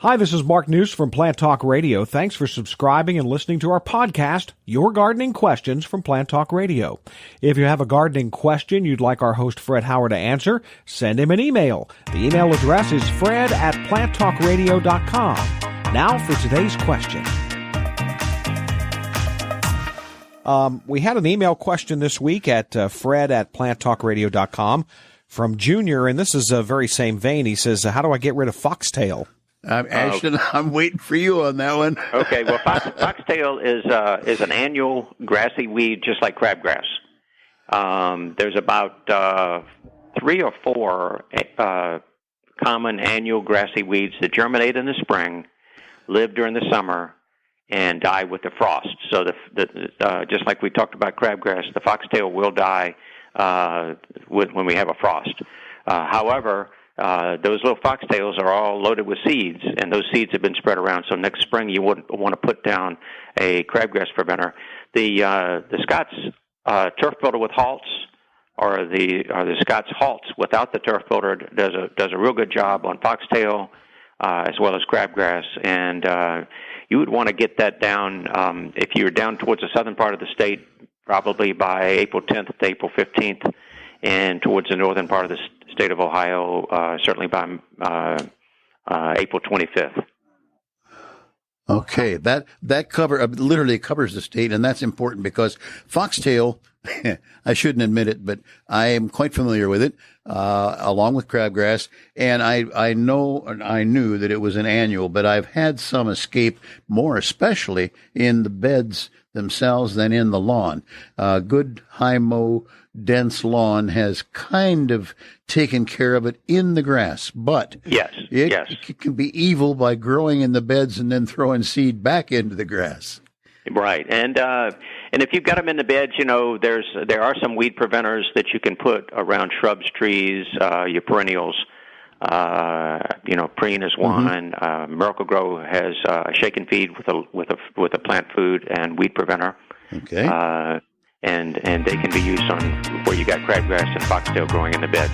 Hi, this is Mark News from Plant Talk Radio. Thanks for subscribing and listening to our podcast, Your Gardening Questions from Plant Talk Radio. If you have a gardening question you'd like our host Fred Howard to answer, send him an email. The email address is fred@planttalkradio.com. Now for today's question. We had an email question this week at fred@planttalkradio.com from Junior, and this is a very same vein. He says, how do I get rid of foxtail? Ashton, I'm waiting for you on that one. Okay, well, foxtail is an annual grassy weed, just like crabgrass. There's about 3 or 4 common annual grassy weeds that germinate in the spring, live during the summer, and die with the frost. So just like we talked about crabgrass, the foxtail will die when we have a frost. However, those little foxtails are all loaded with seeds, and those seeds have been spread around. So next spring, you wouldn't want to put down a crabgrass preventer. The Scott's turf filter with halts, or the Scott's halts without the turf filter does a real good job on foxtail as well as crabgrass. And you would want to get that down if you're down towards the southern part of the state, probably by April 10th to April 15th. And towards the northern part of the state of Ohio, certainly by April 25th. Okay, that literally covers the state, and that's important because foxtail, I shouldn't admit it, but I am quite familiar with it, along with crabgrass, and I knew that it was an annual, but I've had some escape, more especially in the beds themselves than in the lawn. Good high mow, dense lawn has kind of taken care of it in the grass, but it can be evil by growing in the beds and then throwing seed back into the grass. Right, and if you've got them in the beds, there are some weed preventers that you can put around shrubs, trees, your perennials. Preen is one. Miracle Grow has a shake and feed with a plant food and weed preventer. Okay. And they can be used on where you got crabgrass and foxtail growing in the beds.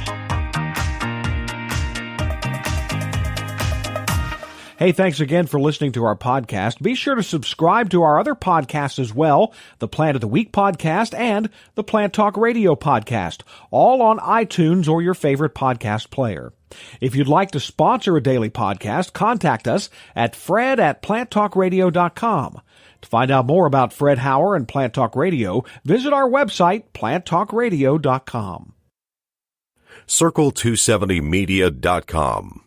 Hey, thanks again for listening to our podcast. Be sure to subscribe to our other podcasts as well, the Plant of the Week podcast and the Plant Talk Radio podcast, all on iTunes or your favorite podcast player. If you'd like to sponsor a daily podcast, contact us at fred@planttalkradio.com. To find out more about Fred Howard and Plant Talk Radio, visit our website, planttalkradio.com. Circle270media.com